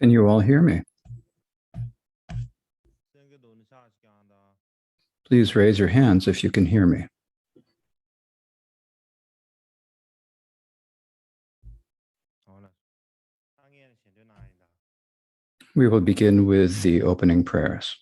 Can you all hear me? Please raise your hands if you can hear me. We will begin with the opening prayers.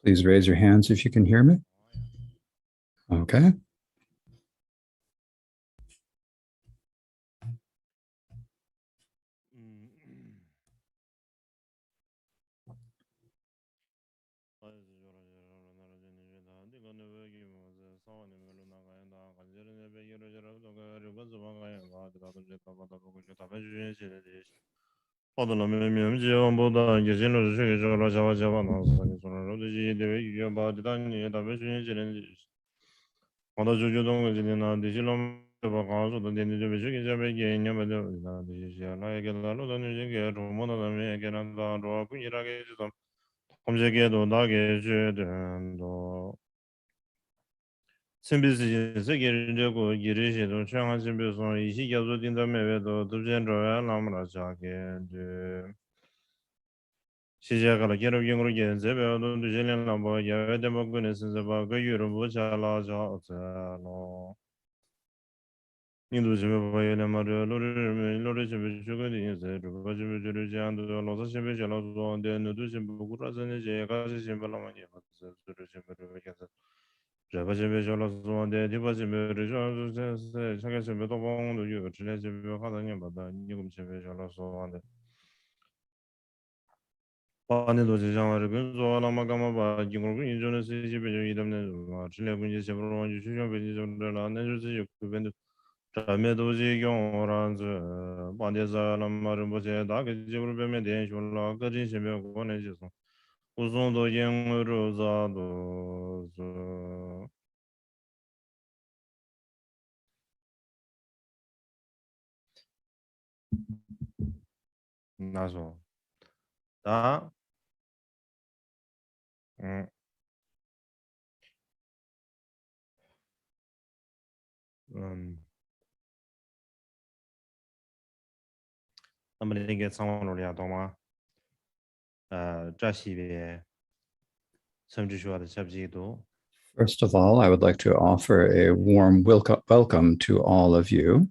Please raise your hands if you can hear me. Okay. 나서 다 음, 음,那么那个상황으로야 동마 자시베 섬주시와의 잡지도 First of all, I would like to offer a warm welcome to all of you.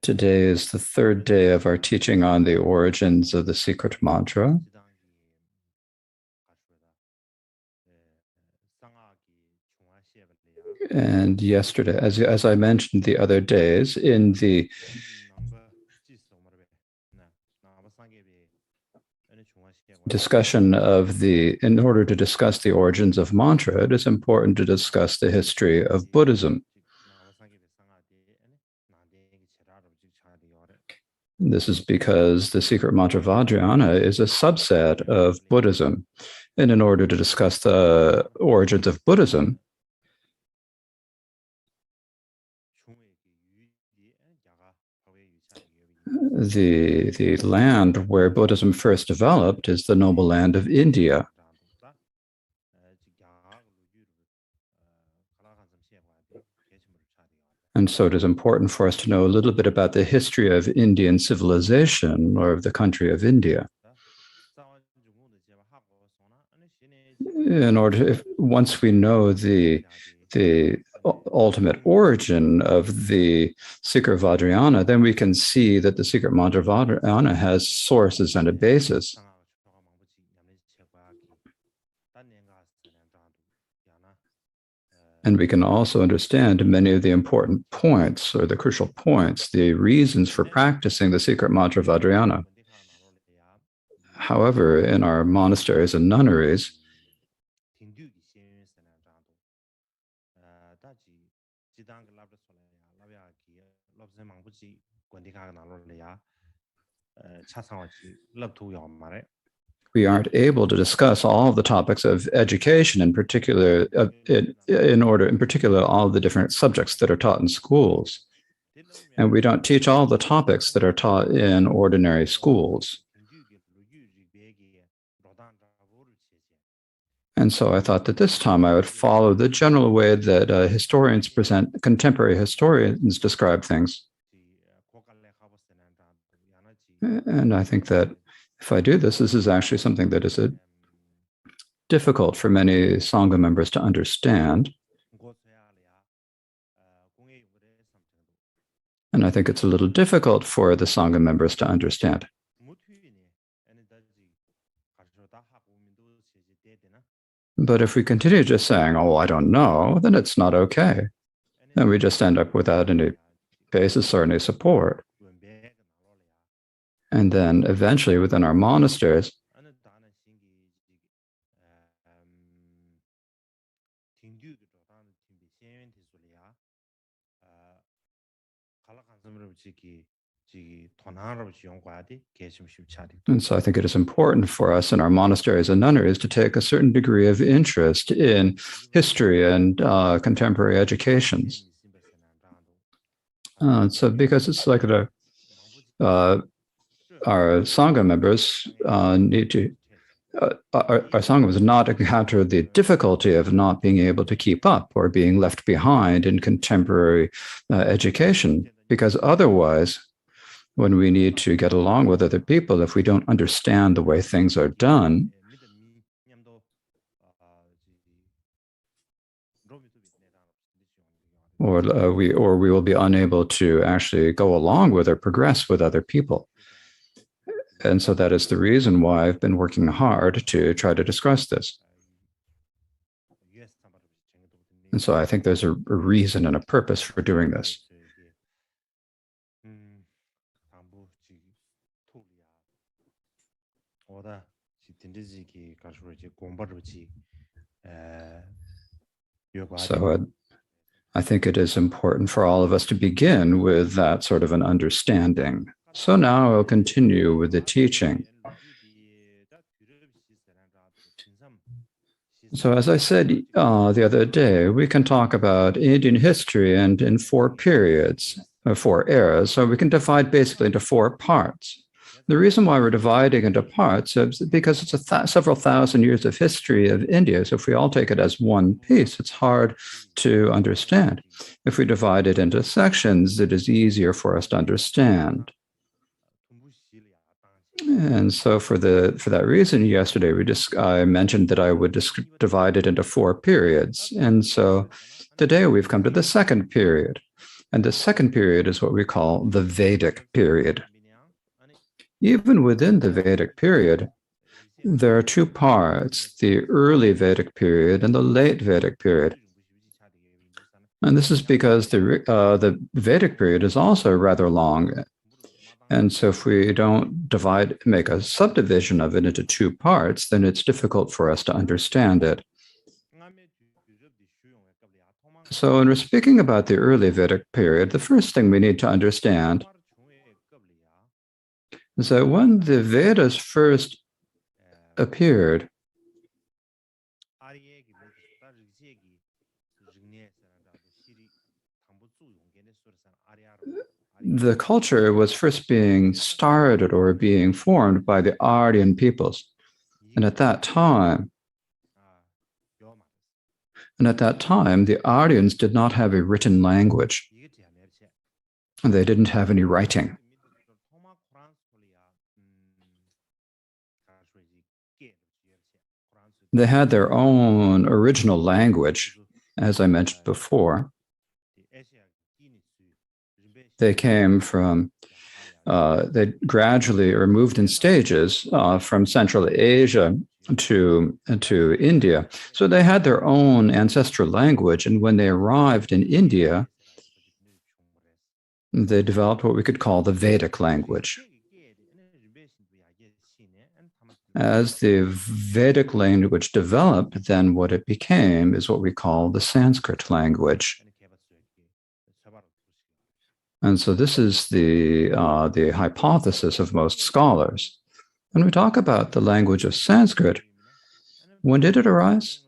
Today is the third day of our teaching on the origins of the secret mantra. And yesterday, as I mentioned the other days, in the discussion of in order to discuss the origins of mantra, it is important to discuss the history of Buddhism. This is because the secret mantra Vajrayana is a subset of Buddhism. And in order to discuss the origins of Buddhism, the land where Buddhism first developed is the noble land of India. And so it is important for us to know a little bit about the history of Indian civilization, or of the country of India. In order, once we know the ultimate origin of the secret Vajrayana, then we can see that the secret mantra Vajrayana has sources and a basis. And we can also understand many of the important points, or the crucial points, the reasons for practicing the secret mantra Vajrayana. However, in our monasteries and nunneries, we aren't able to discuss all of the topics of education, in particular, in particular, all of the different subjects that are taught in schools. And we don't teach all the topics that are taught in ordinary schools. And so I thought that this time I would follow the general way that contemporary historians describe things. And I think that if I do this, this is actually something that is difficult for many Sangha members to understand. And I think it's a little difficult for the Sangha members to understand. But if we continue just saying, oh, I don't know, then it's not okay. Then we just end up without any basis or any support. And then eventually within our monasteries, and so I think it is important for us in our monasteries and nunneries to take a certain degree of interest in history and contemporary educations. So because it's like our Sangha members need to, our Sangha members not encounter the difficulty of not being able to keep up or being left behind in contemporary education, because otherwise, when we need to get along with other people, if we don't understand the way things are done, or we will be unable to actually go along with or progress with other people. And so that is the reason why I've been working hard to try to discuss this. And so I think there's a reason and a purpose for doing this. So I think it is important for all of us to begin with that sort of an understanding. So now I'll continue with the teaching. So, as I said the other day, we can talk about Indian history and in four periods, or four eras. So, we can divide basically into four parts. The reason why we're dividing into parts is because it's several thousand years of history of India. So, if we all take it as one piece, it's hard to understand. If we divide it into sections, it is easier for us to understand. And so for that reason, yesterday I mentioned that I would divide it into four periods. And so today we've come to the second period. And the second period is what we call the Vedic period. Even within the Vedic period, there are two parts, the early Vedic period and the late Vedic period. And this is because the Vedic period is also rather long. And so if we don't make a subdivision of it into two parts, then it's difficult for us to understand it. So when we're speaking about the early Vedic period, the first thing we need to understand is that when the Vedas first appeared, the culture was first being started or being formed by the Aryan peoples. And at that time, the Aryans did not have a written language. And they didn't have any writing. They had their own original language, as I mentioned before. They came from, they gradually or moved in stages from Central Asia to India. So they had their own ancestral language. And when they arrived in India, they developed what we could call the Vedic language. As the Vedic language developed, then what it became is what we call the Sanskrit language. And so this is the hypothesis of most scholars. When we talk about the language of Sanskrit, when did it arise?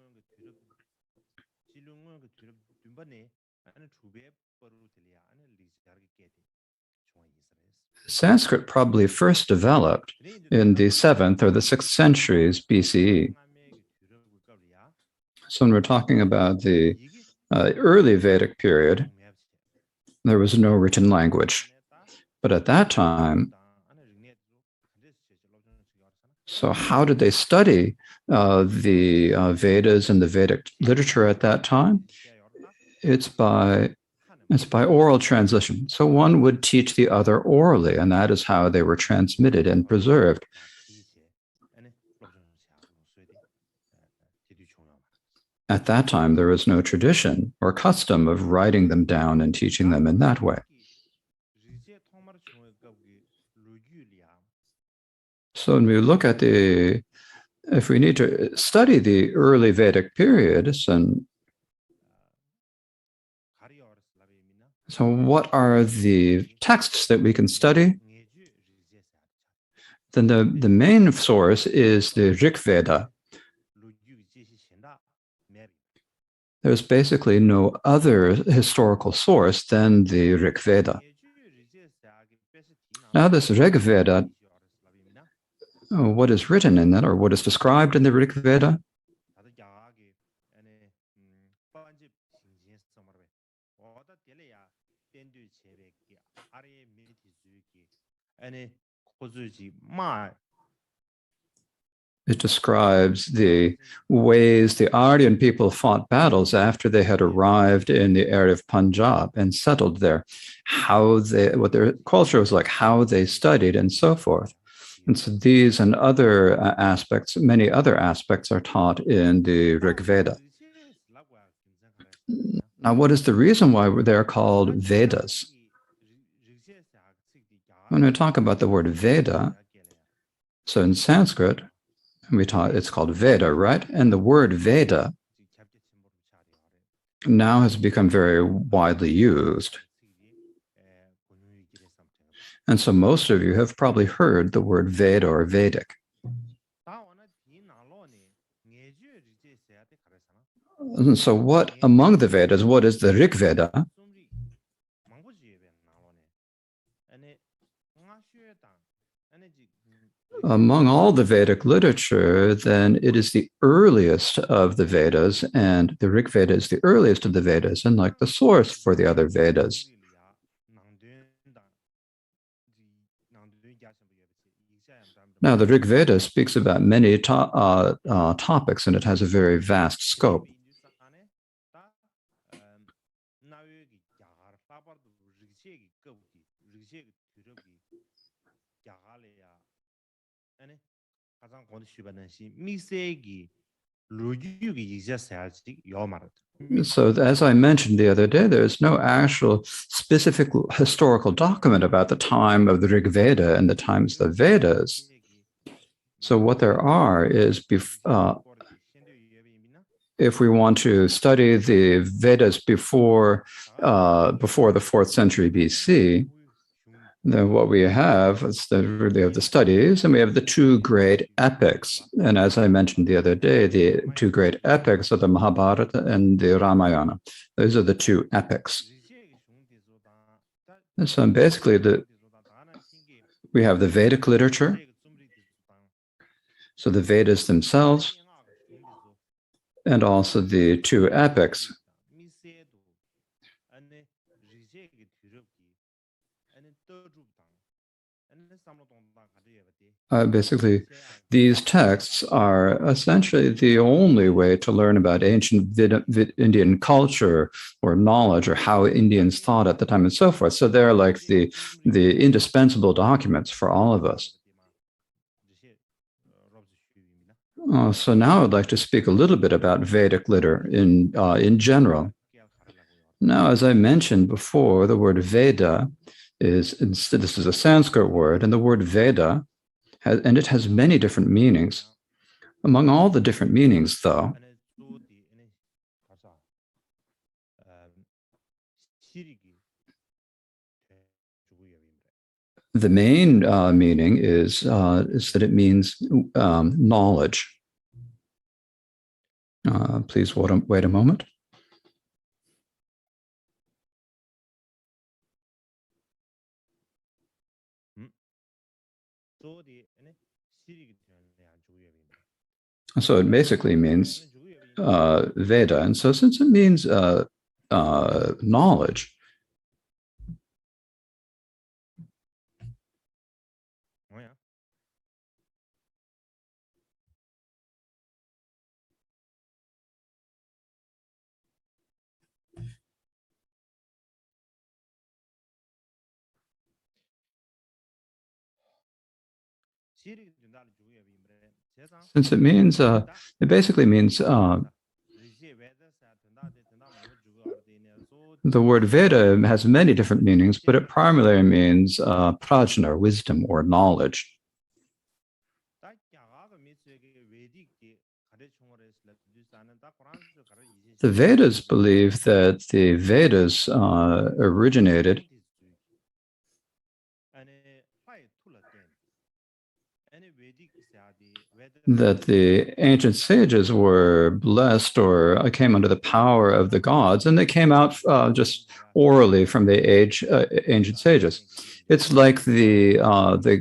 Sanskrit probably first developed in the 7th or the 6th centuries BCE. So when we're talking about the early Vedic period, there was no written language. But at that time, so how did they study the Vedas and the Vedic literature at that time? It's by oral transmission. So one would teach the other orally, and that is how they were transmitted and preserved. At that time, there was no tradition or custom of writing them down and teaching them in that way. So when we look at if we need to study the early Vedic periods, and so what are the texts that we can study? Then the main source is the Rig Veda. There's basically no other historical source than the Rig Veda. Now, this Rig Veda, what is written in that, or what is described in the Rig Veda? It describes the ways the Aryan people fought battles after they had arrived in the area of Punjab and settled there, what their culture was like, how they studied, and so forth. And so these and other aspects, many other aspects, are taught in the Rig Veda. Now, what is the reason why they're called Vedas? When we talk about the word Veda, so in Sanskrit, it's called Veda, right? And the word Veda now has become very widely used. And so most of you have probably heard the word Veda or Vedic. And so what among the Vedas, what is the Rig Veda? Among all the Vedic literature, then it is the earliest of the Vedas, and the Rig Veda is the earliest of the Vedas, and like the source for the other Vedas. Now, the Rig Veda speaks about many topics, and it has a very vast scope. So, as I mentioned the other day, there is no actual specific historical document about the time of the Rig Veda and the times of the Vedas. So, what there are is, if we want to study the Vedas before the 4th century BC, then what we have is the studies, and we have the two great epics. And as I mentioned the other day, the two great epics are the Mahabharata and the Ramayana. Those are the two epics. And so basically, we have the Vedic literature, so the Vedas themselves, and also the two epics. Basically, these texts are essentially the only way to learn about ancient Indian culture or knowledge or how Indians thought at the time and so forth. So they're like the indispensable documents for all of us. So now I'd like to speak a little bit about Vedic literature in general. Now, as I mentioned before, the word Veda this is a Sanskrit word, and the word Veda and it has many different meanings. Among all the different meanings, though, the main meaning is that it means knowledge. Please wait a moment. So it basically means Veda. And so since it means knowledge, since it means, it basically means the word Veda has many different meanings, but it primarily means prajna, or wisdom, or knowledge. The Vedas believe that the Vedas originated that the ancient sages were blessed or came under the power of the gods, and they came out just orally from the ancient sages. It's like the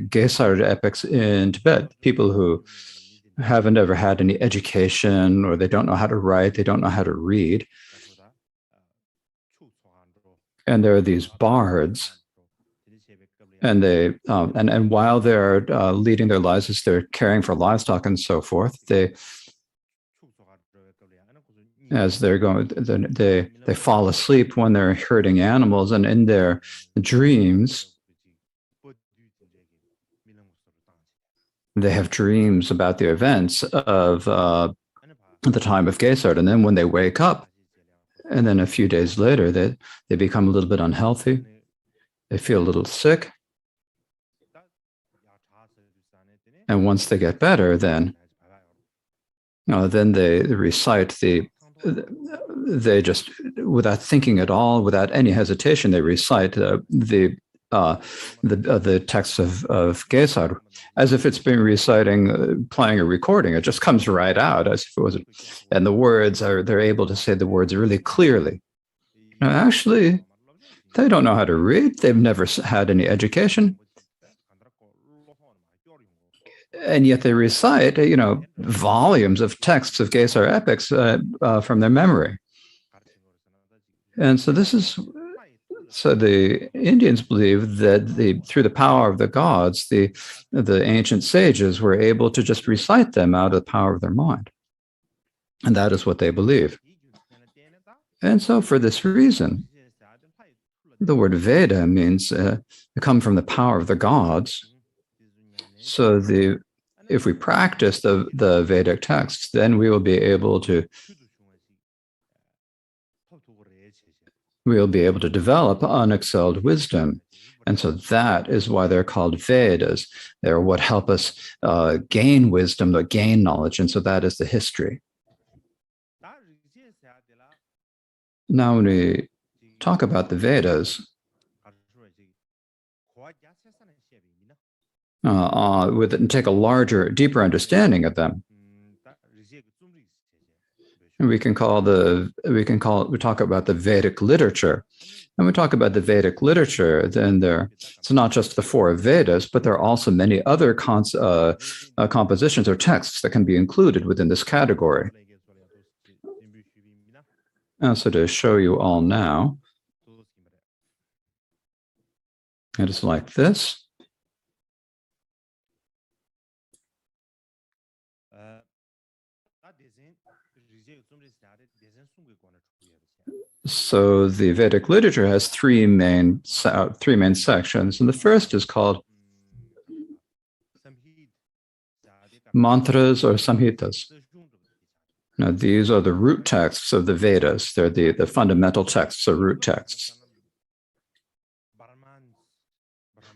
Gesar epics in Tibet, people who haven't ever had any education, or they don't know how to write, they don't know how to read. And there are these bards, and they and while they're leading their lives as they're caring for livestock and so forth, as they're going, they fall asleep when they're herding animals, and in their dreams, they have dreams about the events of the time of Gesart, and then when they wake up, and then a few days later, they become a little bit unhealthy, they feel a little sick. And once they get better, then they recite they just, without thinking at all, without any hesitation, they recite the the text of Gesar, as if it's been reciting, playing a recording. It just comes right out as if it was, and the words are, they're able to say the words really clearly. Now, actually, they don't know how to read. They've never had any education. And yet they recite, volumes of texts of Gesar epics from their memory. And so the Indians believe that through the power of the gods, the ancient sages were able to just recite them out of the power of their mind. And that is what they believe. And so for this reason, the word Veda means come from the power of the gods. So if we practice the Vedic texts, then we will be able to develop unexcelled wisdom. And so that is why they're called Vedas. They're what help us gain wisdom, gain knowledge. And so that is the history. Now, when we talk about the Vedas, and take a larger, deeper understanding of them, and we talk about the Vedic literature. And we talk about the Vedic literature, then it's not just the four Vedas, but there are also many other compositions or texts that can be included within this category. So to show you all now, it is like this. So the Vedic literature has three main sections, and the first is called mantras or samhitas. Now, these are the root texts of the Vedas. They're the fundamental texts or root texts.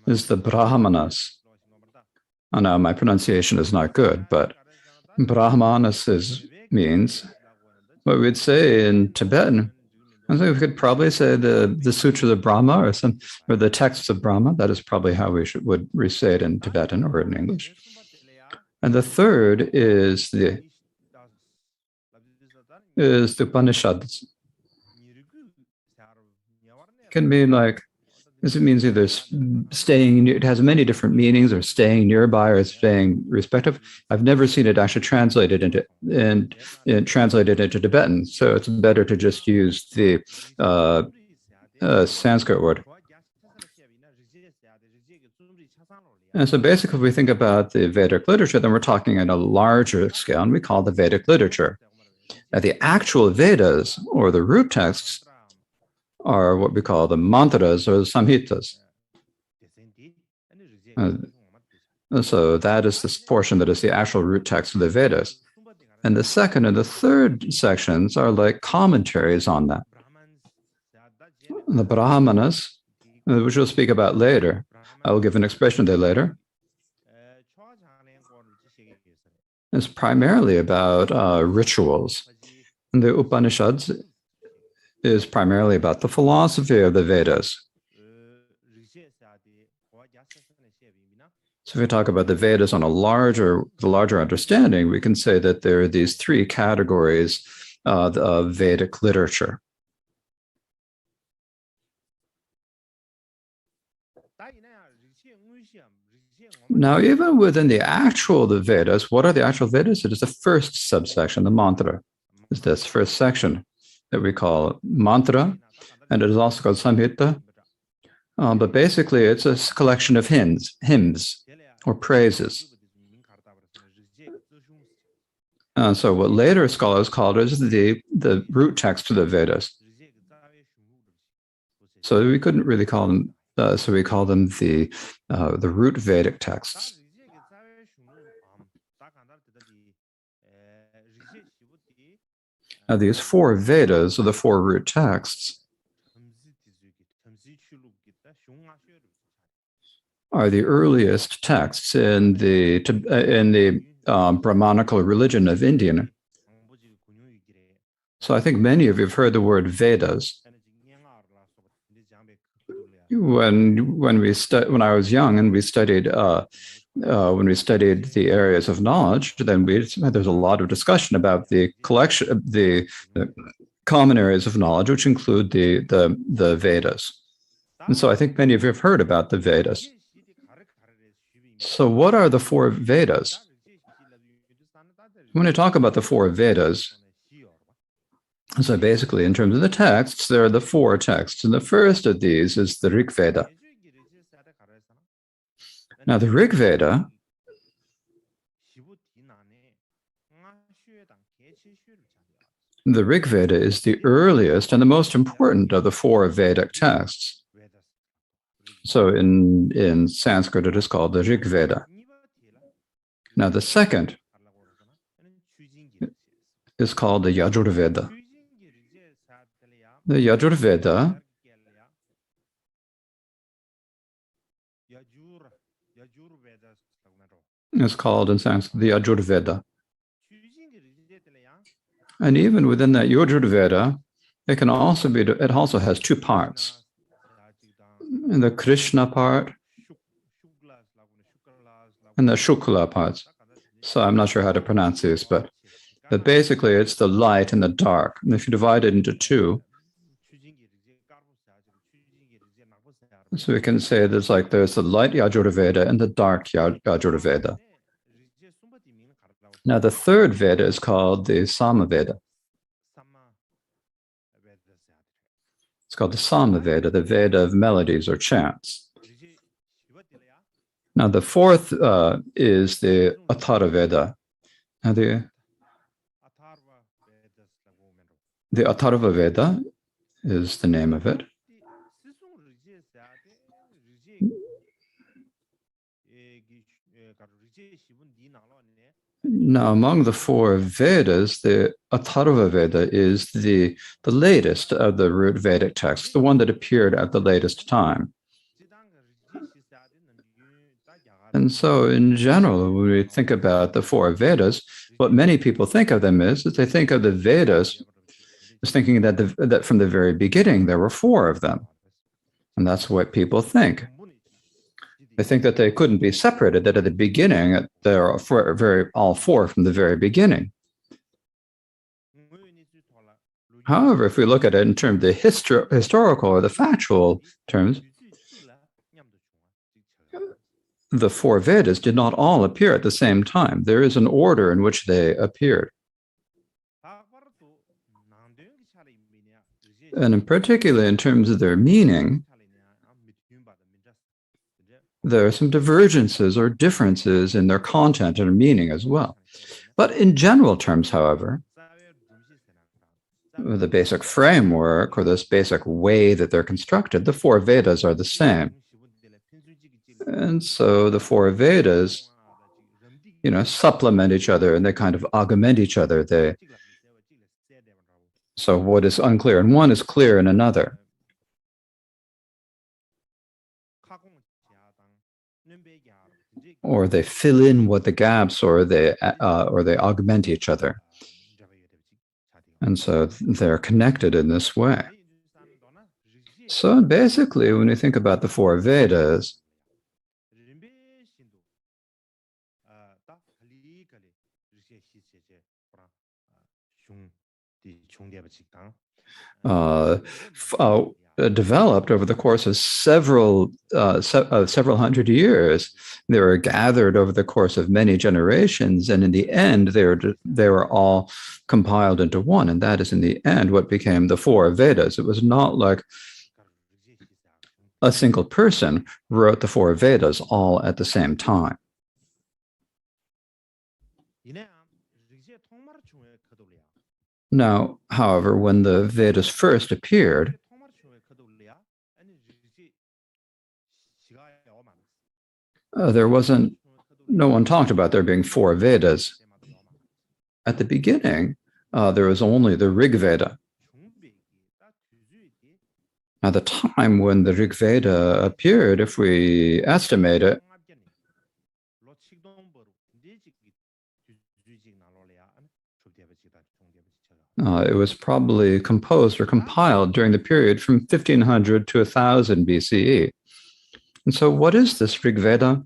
This is the Brahmanas. Oh, no, my pronunciation is not good, but Brahmanas means what we'd say in Tibetan. I think we could probably say the Sutras of Brahma or the texts of Brahma. That is probably how we would say it in Tibetan or in English. And the third is the Upanishads. It can mean like, this means either staying, it has many different meanings, or staying nearby or staying respective. I've never seen it actually translated into Tibetan, so it's better to just use the Sanskrit word. And so basically, if we think about the Vedic literature, then we're talking at a larger scale, and we call the Vedic literature. Now, the actual Vedas, or the root texts, are what we call the mantras or the samhitas. So that is this portion that is the actual root text of the Vedas. And the second and the third sections are like commentaries on that. The Brahmanas, which we'll speak about later, I will give an expression there later, is primarily about rituals. And the Upanishads is primarily about the philosophy of the Vedas. So if we talk about the Vedas on the larger understanding, we can say that there are these three categories of Vedic literature. Now, even within the Vedas, what are the actual Vedas? It is the first subsection, the mantra, is this first section that we call mantra, and it is also called samhita. But basically, it's a collection of hymns or praises. So what later scholars called is the root text of the Vedas. So we couldn't really call them. So we call them the root Vedic texts. Now, these four Vedas, or the four root texts, are the earliest texts in the Brahmanical religion of India. So I think many of you have heard the word Vedas. When I was young and we studied when we studied the areas of knowledge, then there's a lot of discussion about the collection of the common areas of knowledge, which include the Vedas. And so I think many of you have heard about the Vedas. So what are the four Vedas? When I talk about the four Vedas, so basically in terms of the texts, there are the four texts. And the first of these is the Rig Veda. Now the Rig Veda is the earliest and the most important of the four Vedic texts. So in Sanskrit, it is called the Rig Veda. Now the second is called the Yajur Veda. The Yajur Veda is called in Sanskrit the Yajur Veda. And even within that Yajur Veda, it also has two parts. And the Krishna part and the Shukla parts. So I'm not sure how to pronounce these, but basically it's the light and the dark. And if you divide it into two, so we can say there's the light Yajur Veda and the dark Yajur Veda. Now the third Veda is called the Sama Veda. It's called the Sama Veda, the Veda of melodies or chants. Now the fourth is the Atharva Veda. Now the Atharva Veda is the name of it. Now, among the four Vedas, the Atharva Veda is the latest of the root Vedic texts, the one that appeared at the latest time. And so, in general, when we think about the four Vedas, what many people think of them is that they think of the Vedas as thinking that from the very beginning there were four of them. And that's what people think. They think that they couldn't be separated, that at the beginning, there are all four from the very beginning. However, if we look at it in terms of the historical or the factual terms, the four Vedas did not all appear at the same time. There is an order in which they appeared. And in particular, in terms of their meaning, there are some divergences or differences in their content and meaning as well. But in general terms, however, the basic framework or this basic way that they're constructed, the four Vedas are the same. And so the four Vedas, supplement each other and they kind of augment each other. So what is unclear in one is clear in another. Or they fill in what the gaps, or they augment each other. And so they're connected in this way. So basically, when you think about the four Vedas, developed over the course of several hundred years. They were gathered over the course of many generations, and in the end, they were all compiled into one, and that is in the end what became the four Vedas. It was not like a single person wrote the four Vedas all at the same time. Now, however, when the Vedas first appeared, no one talked about there being four Vedas. At the beginning, there was only the Rig Veda. Now, the time when the Rig Veda appeared, if we estimate it, It was probably composed or compiled during the period from 1500 to 1000 BCE. And so what is this Rig Veda?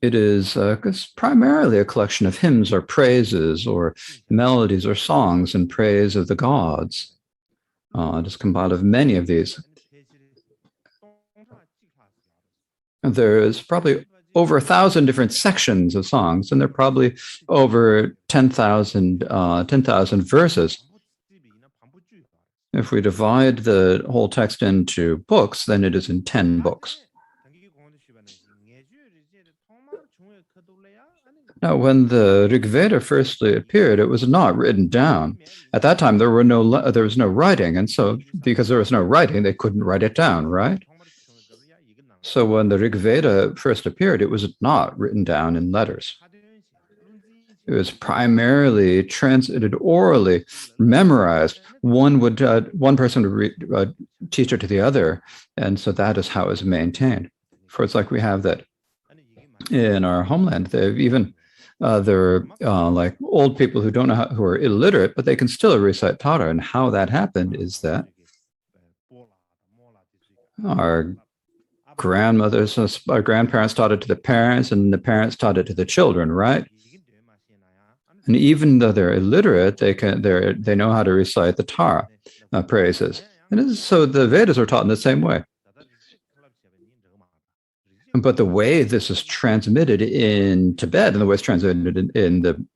It is it's primarily a collection of hymns or praises or melodies or songs in praise of the gods. It is compiled of many of these. And there is probably over 1,000 different sections of songs, and there are probably over 10,000 verses. If we divide the whole text into books, then it is in 10 books. Now, when the Rig Veda firstly appeared, it was not written down. At that time, there was no writing, and so because there was no writing, they couldn't write it down, right? So when the Rig Veda first appeared, it was not written down in letters. It was primarily translated orally, memorized. One person would teach it to the other, and so that is how it was maintained. For it's like we have that in our homeland. They've even there are like old people who don't know who are illiterate, but they can still recite Tara. And how that happened is that our grandparents taught it to the parents, and the parents taught it to the children, right? And even though they're illiterate, they know how to recite the Tara praises. And so the Vedas are taught in the same way. But the way this is transmitted in Tibet and the way it's transmitted in the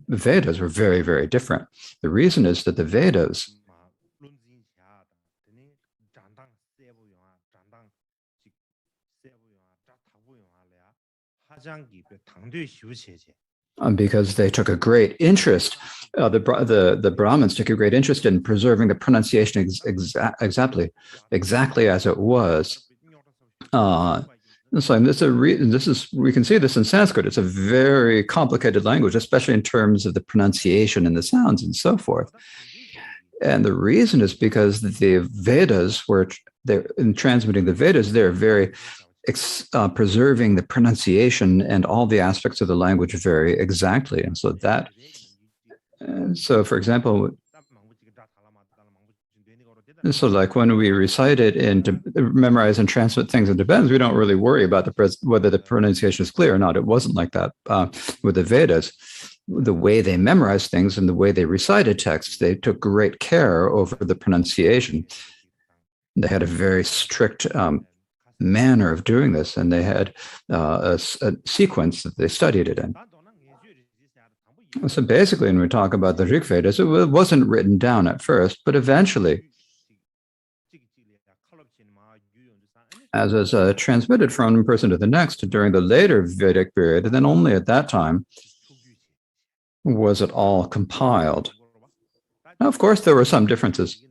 Vedas are very, very different. The reason is that the Vedas because they took a great interest, the Brahmins took a great interest in preserving the pronunciation exactly as it was. So we can see this in Sanskrit. It's a very complicated language, especially in terms of the pronunciation and the sounds and so forth. And the reason is because the Vedas in transmitting the Vedas, they're very preserving the pronunciation and all the aspects of the language very exactly. And so for example, so like when we recite it and to memorize and transmit things in Tibetans, we don't really worry about whether the pronunciation is clear or not. It wasn't like that with the Vedas. The way they memorized things and the way they recited texts, they took great care over the pronunciation. They had a very strict manner of doing this, and they had a sequence that they studied it in. So basically, when we talk about the Rig Vedas, it wasn't written down at first, but eventually, as is transmitted from one person to the next during the later Vedic period, and then only at that time was it all compiled. Now, of course, there were some differences.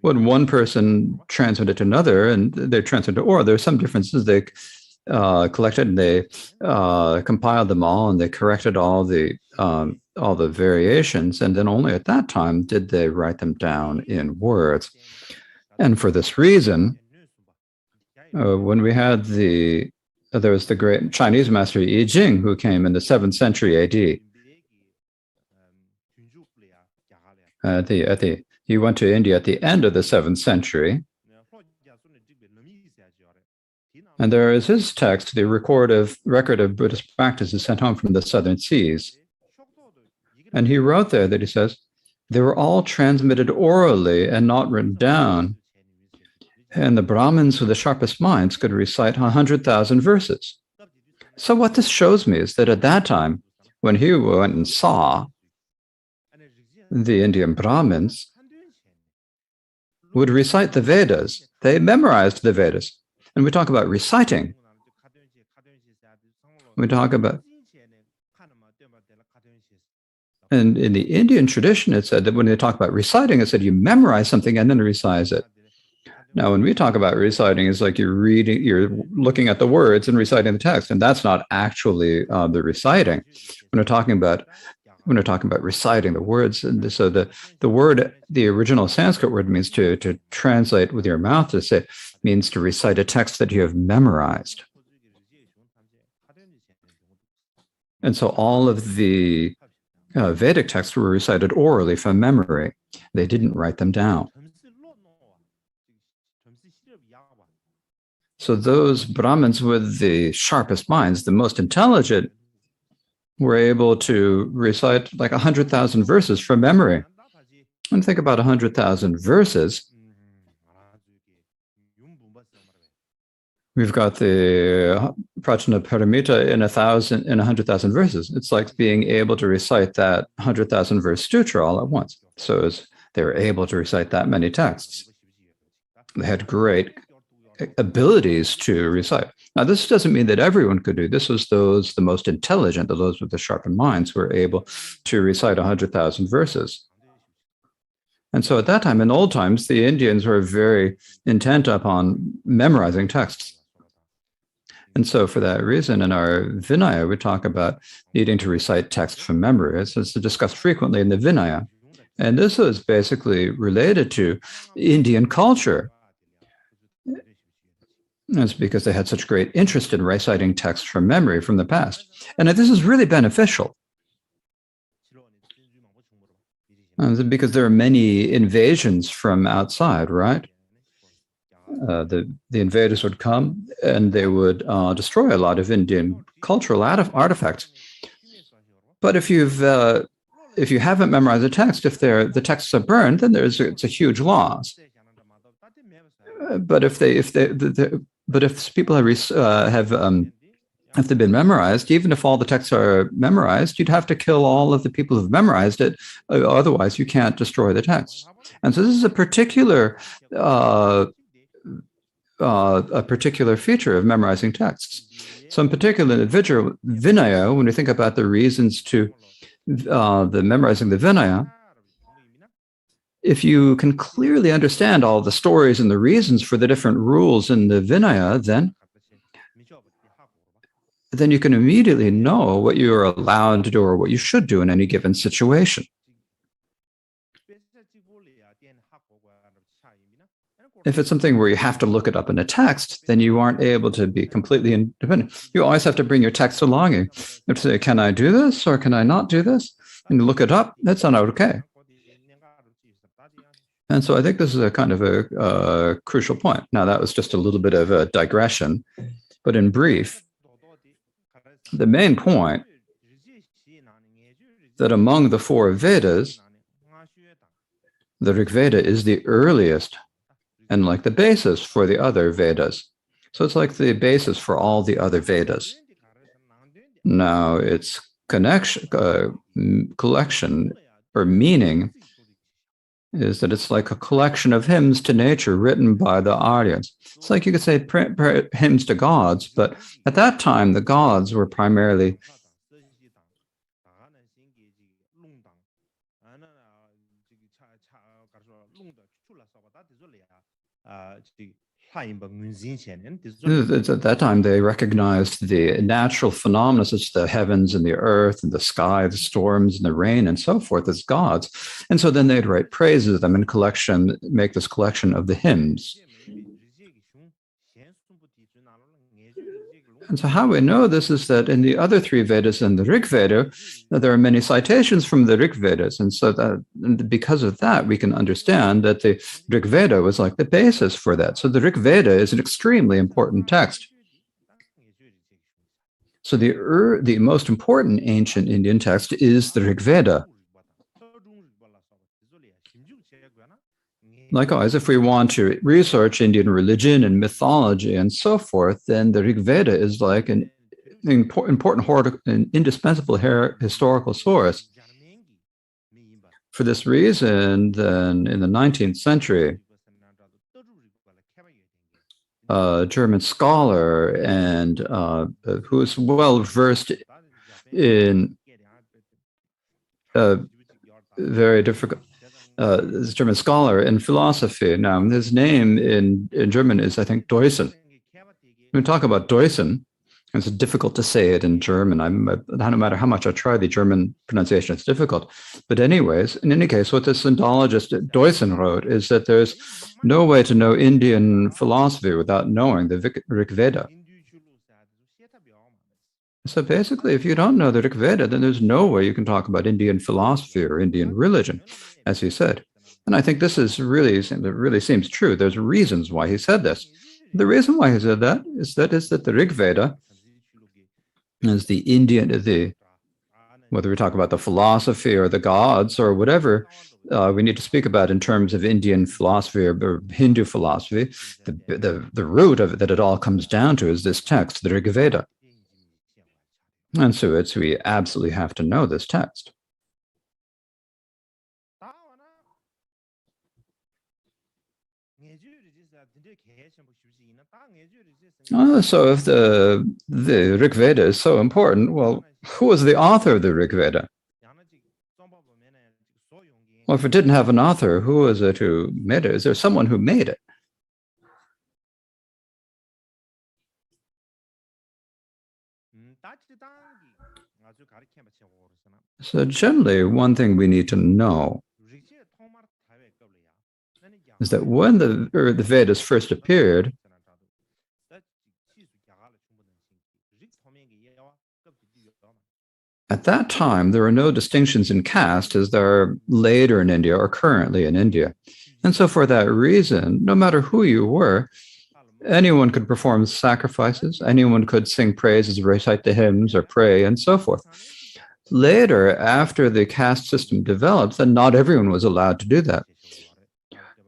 When one person transmitted to another, and they transmitted to oral, there were some differences. They collected and they compiled them all, and they corrected all the variations, and then only at that time did they write them down in words. And for this reason, when we had there was the great Chinese master Yi Jing, who came in the 7th century AD. He went to India at the end of the 7th century. And there is his text, the record of Buddhist practices sent home from the southern seas. And he wrote there that he says, they were all transmitted orally and not written down. And the Brahmins with the sharpest minds could recite 100,000 verses. So what this shows me is that at that time, when he went and saw the Indian Brahmins would recite the Vedas, they memorized the Vedas. And we talk about reciting. And in the Indian tradition, it said that when they talk about reciting, it said you memorize something and then recite it. Now, when we talk about reciting, it's like you're looking at the words and reciting the text, and that's not actually the reciting. When we're talking about reciting the words, and so the word, the original Sanskrit word means to translate with your mouth, means to recite a text that you have memorized. And so all of the Vedic texts were recited orally from memory. They didn't write them down. So those Brahmins with the sharpest minds, the most intelligent, were able to recite like 100,000 verses from memory. And think about 100,000 verses. We've got the Prajna Paramita in 100,000 verses. It's like being able to recite that 100,000 verse sutra all at once. So they were able to recite that many texts. They had great abilities to recite. Now, this doesn't mean that everyone could do. This was those the most intelligent, those with the sharpened minds, who were able to recite 100,000 verses. And so at that time, in old times, the Indians were very intent upon memorizing texts. And so for that reason, in our Vinaya, we talk about needing to recite text from memory. It's discussed frequently in the Vinaya. And this is basically related to Indian culture. It's because they had such great interest in reciting text from memory from the past. And this is really beneficial. Because there are many invasions from outside, right? The invaders would come and they would destroy a lot of Indian cultural artifacts. But if you haven't memorized the text, if the texts are burned, then it's a huge loss. But if people have been memorized, even if all the texts are memorized, you'd have to kill all of the people who've memorized it. Otherwise, you can't destroy the text. And so this is a particular feature of memorizing texts. So in particular, the Vinaya, when we think about the reasons to the memorizing the Vinaya, if you can clearly understand all the stories and the reasons for the different rules in the Vinaya, then you can immediately know what you are allowed to do or what you should do in any given situation. If it's something where you have to look it up in a text, then you aren't able to be completely independent. You always have to bring your text along. You have to say, can I do this or can I not do this? And you look it up, that's not okay. And so I think this is a kind of a crucial point. Now, that was just a little bit of a digression, but in brief, the main point that among the four Vedas, the Rig Veda is the earliest and like the basis for the other Vedas. So it's like the basis for all the other Vedas. Now, its collection or meaning is that it's like a collection of hymns to nature written by the Aryas. It's like you could say hymns to gods, but at that time, the gods were primarily at that time, they recognized the natural phenomena such as the heavens and the earth and the sky, the storms and the rain and so forth as gods. And so then they'd write praises of them in collection, make this collection of the hymns. And so how we know this is that in the other three Vedas and the Rig Veda, there are many citations from the Rig Vedas. And so that because of that, we can understand that the Rig Veda was like the basis for that. So the Rig Veda is an extremely important text. So the most important ancient Indian text is the Rig Veda. Likewise, if we want to research Indian religion and mythology and so forth, then the Rig Veda is like an important, an indispensable historical source. For this reason, then in the 19th century, a German scholar and who is well versed in very difficult. This German scholar in philosophy. Now, his name in German is, I think, Deussen. When we talk about Deussen, it's difficult to say it in German. No matter how much I try the German pronunciation, it's difficult. But anyways, in any case, what this Indologist Deussen wrote is that there's no way to know Indian philosophy without knowing the Rig Veda. So basically, if you don't know the Rig Veda, then there's no way you can talk about Indian philosophy or Indian religion, as he said. And I think this is really, it really seems true. There's reasons why he said this. The reason why he said that is that the Rig Veda is the Indian, whether we talk about the philosophy or the gods or whatever we need to speak about in terms of Indian philosophy or Hindu philosophy, the root of it that it all comes down to is this text, the Rig Veda. And so we absolutely have to know this text. So if the Rig Veda is so important, well, who was the author of the Rig Veda? Well, if it didn't have an author, who was it who made it? Is there someone who made it? So generally, one thing we need to know is that when the Vedas first appeared, at that time, there were no distinctions in caste as there are later in India or currently in India. And so for that reason, no matter who you were, anyone could perform sacrifices, anyone could sing praises, recite the hymns, or pray, and so forth. Later, after the caste system developed, then not everyone was allowed to do that.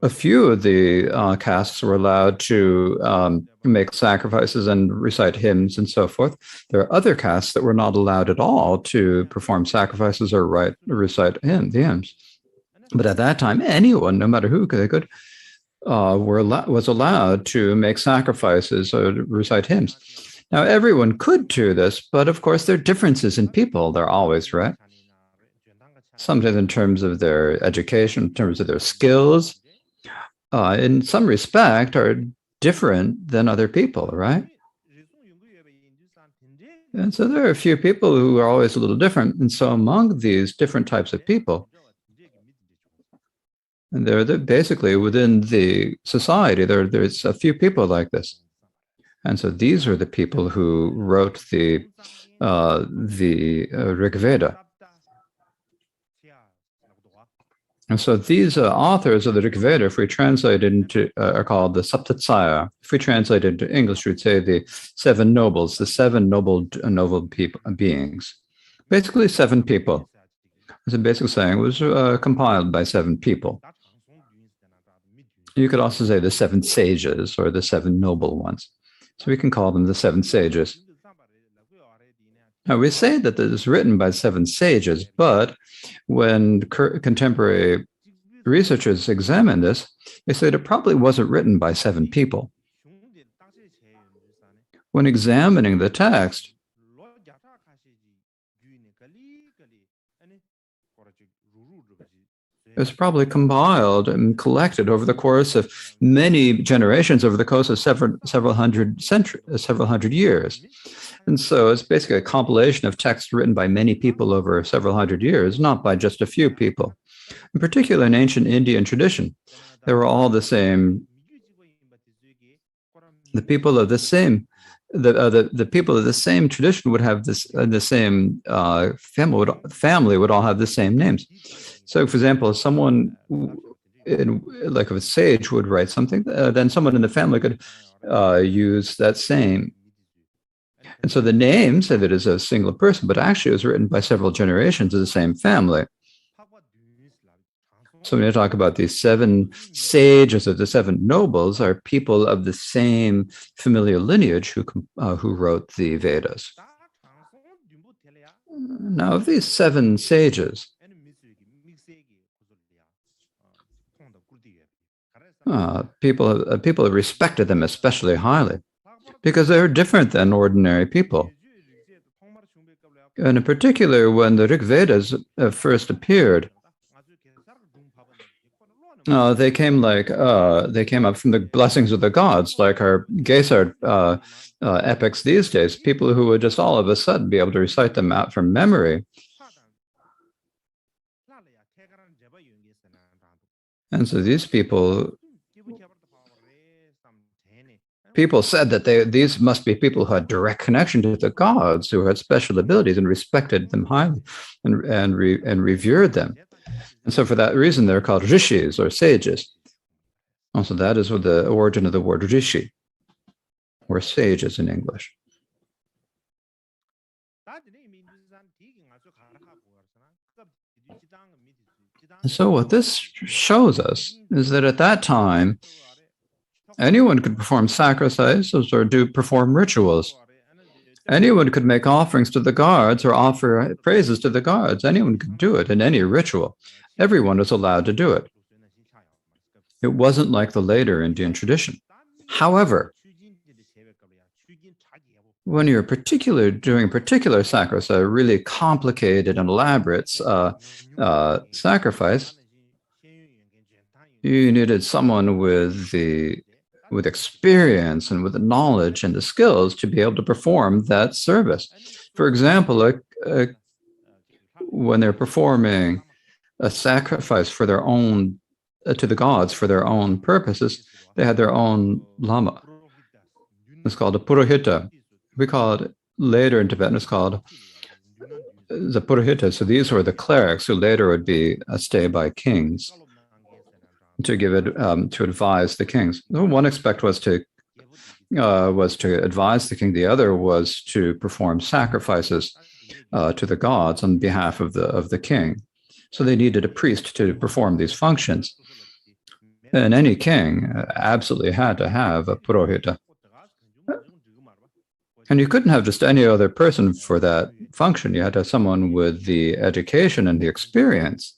A few of the castes were allowed to make sacrifices and recite hymns and so forth. There are other castes that were not allowed at all to perform sacrifices or recite the hymns. But at that time, anyone, no matter who they could, was allowed to make sacrifices or recite hymns. Now, everyone could do this, but of course, there are differences in people. They're always, right? Sometimes in terms of their education, in terms of their skills, in some respect, are different than other people, right? And so there are a few people who are always a little different. And so among these different types of people, and they're basically within the society, there's a few people like this. And so these are the people who wrote the Rig Veda. And so these authors of the Rig Veda, if we translate it into, are called the Saptatsaya. If we translate it into English, we'd say the seven nobles, the seven noble people, beings. Basically, seven people. As a basic saying, it was compiled by seven people. You could also say the seven sages or the seven noble ones. So we can call them the seven sages. Now, we say that this is written by seven sages, but when contemporary researchers examine this, they say it probably wasn't written by seven people. When examining the text, it was probably compiled and collected over the course of many generations, over the course of several hundred years. And so it's basically a compilation of texts written by many people over several hundred years, not by just a few people. In particular, in ancient Indian tradition, they were all the same. The people of the same, the people of the same tradition would have the same family would all have the same names. So, for example, someone like a sage would write something, then someone in the family could use that same. And so the name said it is a single person, but actually it was written by several generations of the same family. So when you talk about these seven sages or the seven nobles, are people of the same familial lineage who wrote the Vedas. Now, of these seven sages, people respected them especially highly because they were different than ordinary people. And in particular, when the Rig Vedas first appeared, they came up from the blessings of the gods, like our Gesar epics these days. People who would just all of a sudden be able to recite them out from memory. And so these people people said that these must be people who had direct connection to the gods, who had special abilities and respected them highly and revered them. And so for that reason, they're called rishis or sages. Also, that is what the origin of the word rishi, or sages in English. And so what this shows us is that at that time, anyone could perform sacrifices or perform rituals. Anyone could make offerings to the gods or offer praises to the gods. Anyone could do it in any ritual. Everyone was allowed to do it. It wasn't like the later Indian tradition. However, when you're doing particular sacrifice, a really complicated and elaborate sacrifice, you needed someone with experience and with the knowledge and the skills to be able to perform that service. For example, when they're performing a sacrifice for their own to the gods for their own purposes, they had their own lama. It's called a purohita. We call it later in Tibetan. It's called the purohita. So these were the clerics who later would be stayed by kings to give it to advise the kings. One aspect was to advise the king. The other was to perform sacrifices to the gods on behalf of the king. So they needed a priest to perform these functions. And any king absolutely had to have a purohita. And you couldn't have just any other person for that function. You had to have someone with the education and the experience,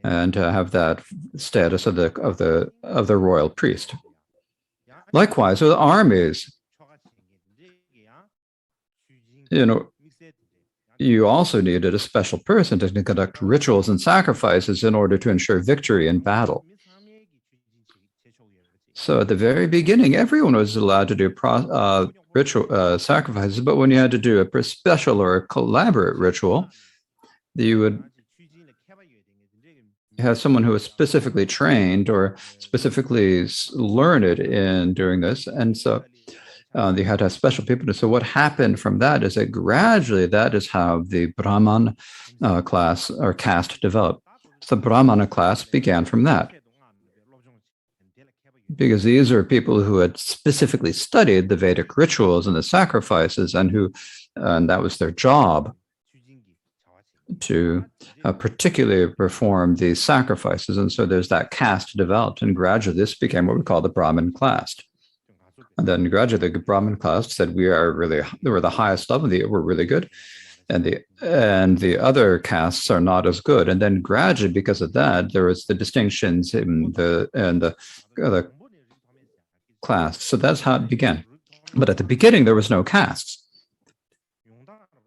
and to have that status of the royal priest. Likewise, with armies, you also needed a special person to conduct rituals and sacrifices in order to ensure victory in battle. So at the very beginning, everyone was allowed to do ritual sacrifices, but when you had to do a special or a collaborate ritual, you would have someone who was specifically trained or specifically learned in doing this. And so they had to have special people. So what happened from that is that gradually that is how the Brahman class or caste developed. So the Brahmana class began from that, because these are people who had specifically studied the Vedic rituals and the sacrifices, and that was their job, to particularly perform these sacrifices. And so there's that caste developed, and gradually this became what we call the Brahmin class. And then gradually the Brahmin class said, we're the highest level, we're really good, and the other castes are not as good. And then gradually, because of that, there was the distinctions in the class. So that's how it began. But at the beginning, there was no castes.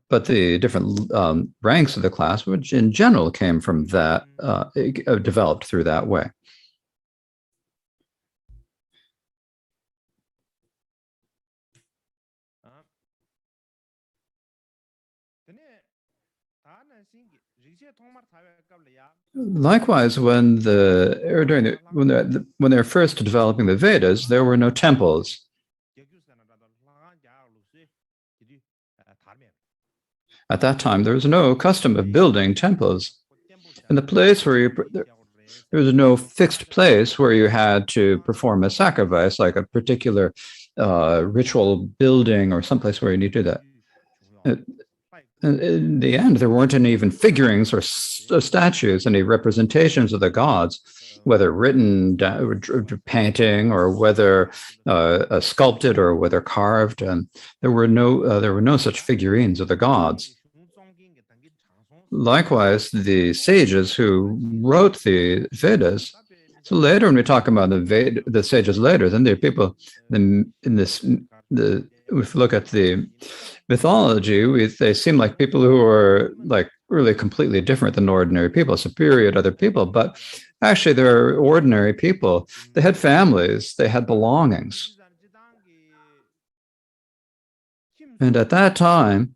But the different ranks of the class, which in general came from that, developed through that way. Likewise, when they're first developing the Vedas, there were no temples. At that time, there was no custom of building temples. In the place where there was no fixed place where you had to perform a sacrifice, like a particular ritual building or someplace where you need to do that. In the end, there weren't any even figurines or statues, any representations of the gods, whether written, painting, or whether sculpted, or whether carved. And there were no such figurines of the gods. Likewise, the sages who wrote the Vedas. So later, when we talk about the sages later, then there are people if we look at the mythology, they seem like people who are like really completely different than ordinary people, superior to other people. But actually, they're ordinary people. They had families, they had belongings. And at that time,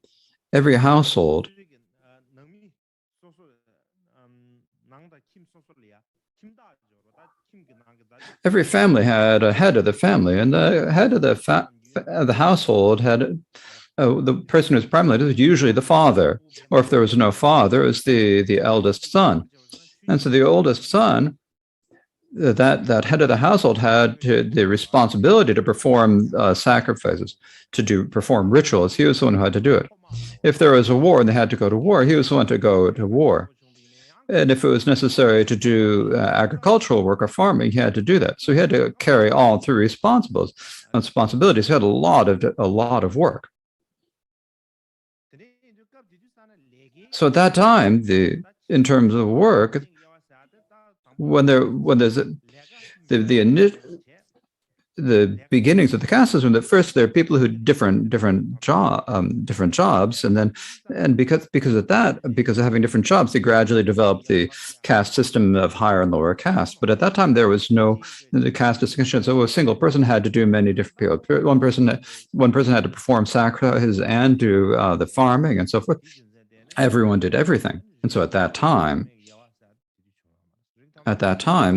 every household every family had a head of the family, and the head of the household had the person who's primary was usually the father, or if there was no father, it was the eldest son. And so the oldest son, that head of the household, had the responsibility to perform sacrifices, perform rituals. He was the one who had to do it. If there was a war and they had to go to war, he was the one to go to war. And if it was necessary to do agricultural work or farming, he had to do that. So he had to carry all three responsibilities. He had a lot of work. So at that time, in terms of work, when there's the beginnings of the caste system, that first there are people who different jobs, and because of having different jobs, they gradually developed the caste system of higher and lower caste. But at that time, there was no the caste distinction. So a single person had to do many different people. One person had to perform sacrifices and do the farming and so forth. Everyone did everything, and so at that time,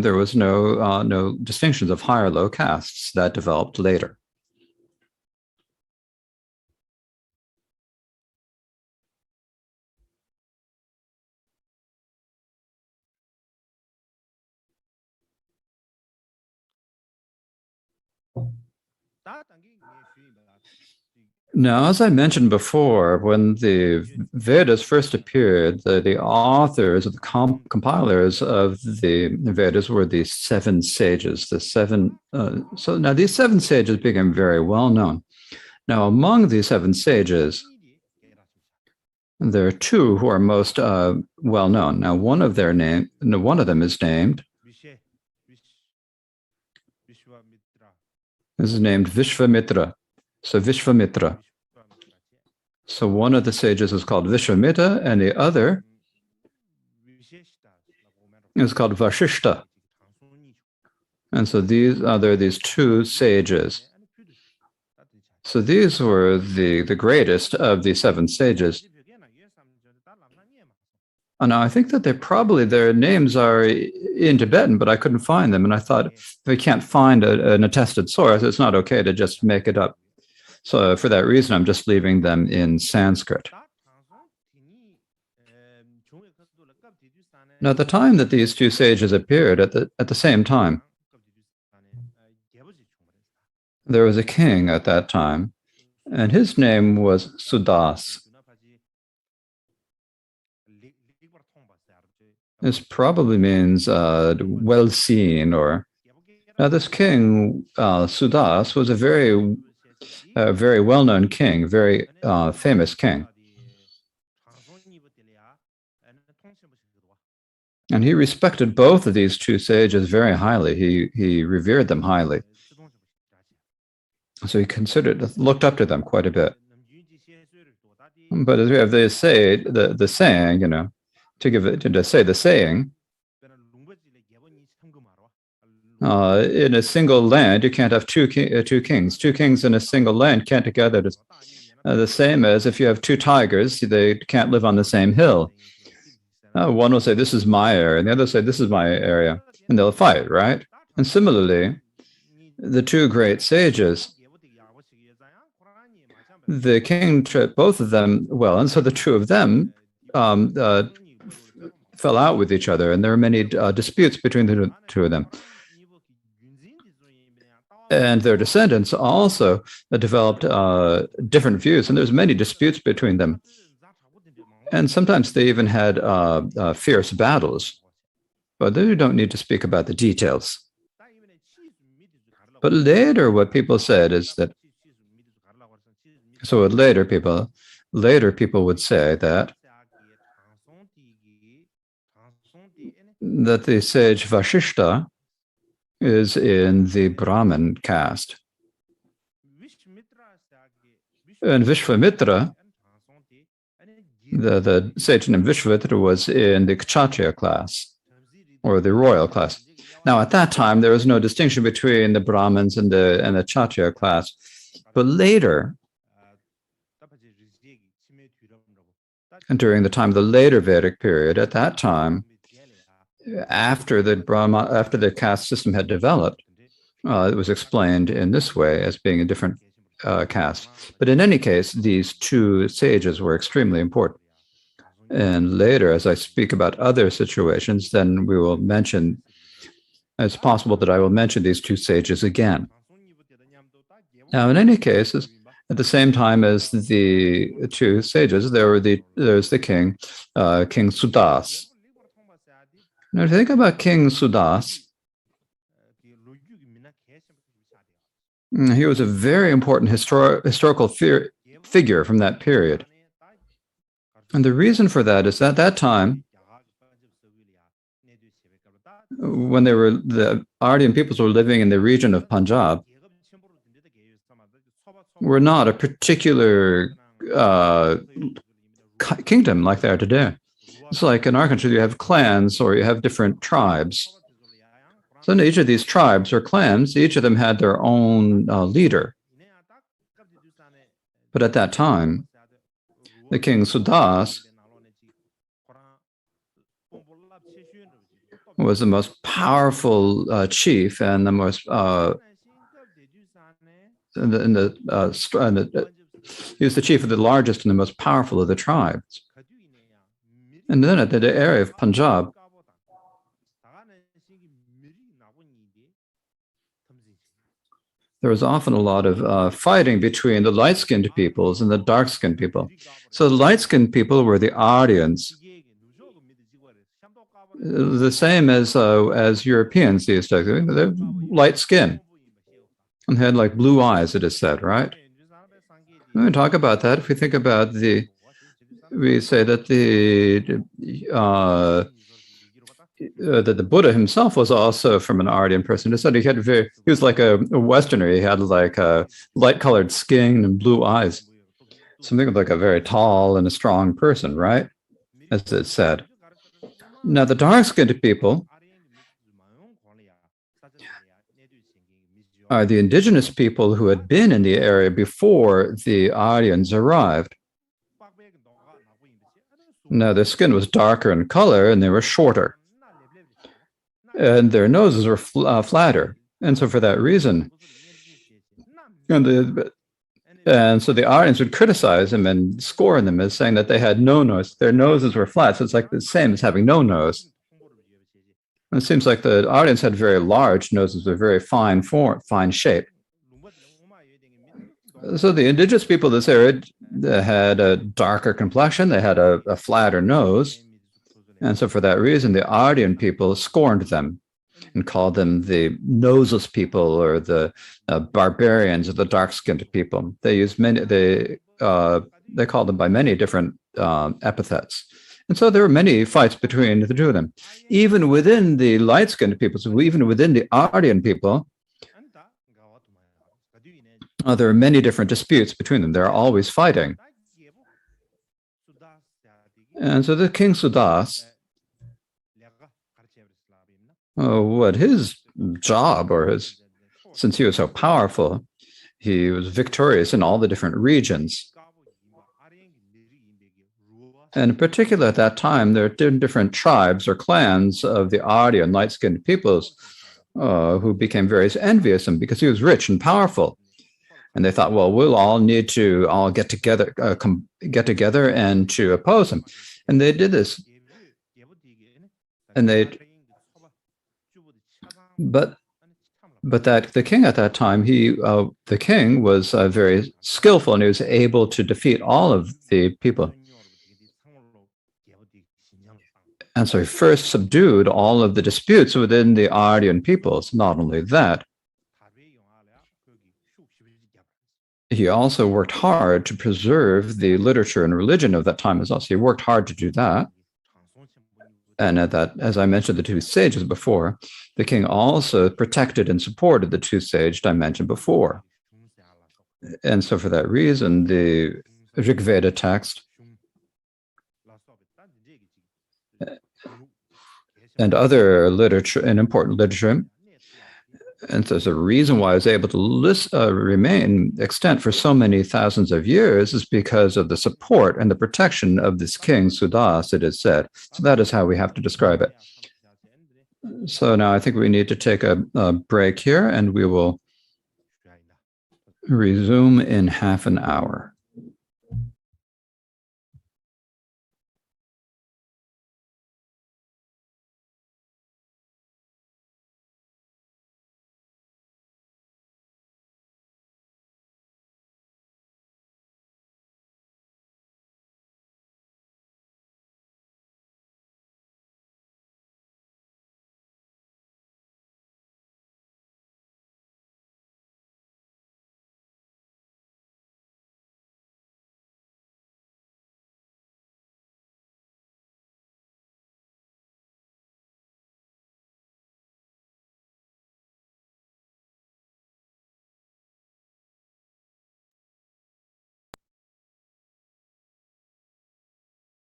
there was no distinctions of high or low castes. That developed later. Now, as I mentioned before, when the Vedas first appeared, the authors, the compilers of the Vedas were the seven sages. So now these seven sages became very well known. Now, among these seven sages, there are two who are most well known. Now, one of them is named Vishvamitra. So Vishvamitra. So one of the sages is called Vishvamitra, and the other is called Vashishta. And so there are these two sages. So these were the greatest of the seven sages. And I think that their names are in Tibetan, but I couldn't find them. And I thought, if we can't find an attested source, it's not okay to just make it up. So for that reason, I'm just leaving them in Sanskrit. Now, at the time that these two sages appeared, at the same time, there was a king at that time, and his name was Sudas. This probably means well seen, or now this king Sudas was a very well-known king, very famous king. And he respected both of these two sages very highly. He revered them highly. So he looked up to them quite a bit. But as we have the saying, to say the saying, in a single land, you can't have two kings. Two kings in a single land can't together. The same as if you have two tigers, they can't live on the same hill. One will say, this is my area, and the other will say, this is my area, and they'll fight, right? And similarly, the two great sages, the king treated both of them well, and so the two of them fell out with each other, and there are many disputes between the two of them. And their descendants also developed different views, and there's many disputes between them. And sometimes they even had fierce battles, but they don't need to speak about the details. But later, what people said is that, so later people would say that the sage Vashishta is in the Brahmin caste. And Vishvamitra, the sage named Vishvamitra, was in the Kshatriya class, or the royal class. Now, at that time, there was no distinction between the Brahmins and the Kshatriya class. But later, and during the time of the later Vedic period, at that time, after the caste system had developed, it was explained in this way as being a different caste. But in any case, these two sages were extremely important. And later, as I speak about other situations, then we will mention, it's possible that I will mention these two sages again. Now, in any case, at the same time as the two sages, there's the king, King Sudas. Now, think about King Sudas. He was a very important historical figure from that period. And the reason for that is that at that time, when the Aryan peoples were living in the region of Punjab, were not a particular kingdom like they are today. It's like in our country, you have clans or you have different tribes. So in each of these tribes or clans, each of them had their own leader. But at that time, the king Sudas was the most powerful chief and the most he was the chief of the largest and the most powerful of the tribes. And then at the area of Punjab, there was often a lot of fighting between the light-skinned peoples and the dark-skinned people. So the light-skinned people were the Aryans, the same as Europeans these days. They're light skin and had like blue eyes, it is said, right? When we talk about that, if we think about we say that that the Buddha himself was also from an Aryan person. He said he was like a Westerner. He had like a light-colored skin and blue eyes, something like a very tall and a strong person, right? As it said. Now, the dark-skinned people are the indigenous people who had been in the area before the Aryans arrived. Now, their skin was darker in color and they were shorter. And their noses were flatter. And so for that reason, and so the Aryans would criticize them and scorn them as saying that they had no nose. Their noses were flat. So it's like the same as having no nose. And it seems like the Aryans had very large noses with very fine shape. So the indigenous people of this area had a darker complexion. They had a flatter nose. And so for that reason, the Aryan people scorned them and called them the noseless people or the barbarians or the dark-skinned people. They used they called them by many different epithets. And so there were many fights between the two of them. Even within the light-skinned people, so even within the Aryan people, there are many different disputes between them. They're always fighting. And so the King Sudas, what his job since he was so powerful, he was victorious in all the different regions. And in particular, at that time, there were different tribes or clans of the Aryan light-skinned peoples who became very envious of him because he was rich and powerful. And they thought, well, we'll all need to get together and to oppose him. And they did this. And but that the king at that time, the king was very skillful and he was able to defeat all of the people. And so he first subdued all of the disputes within the Aryan peoples. Not only that, he also worked hard to preserve the literature and religion of that time as well. So he worked hard to do that. And at that, as I mentioned, the two sages before, the king also protected and supported the two sages I mentioned before. And so for that reason, the Rig Veda text and other literature and important literature, and so there's a reason why I was able to remain extant for so many thousands of years is because of the support and the protection of this king Sudas, it is said. So that is how we have to describe it. So now I think we need to take a break here, and we will resume in half an hour.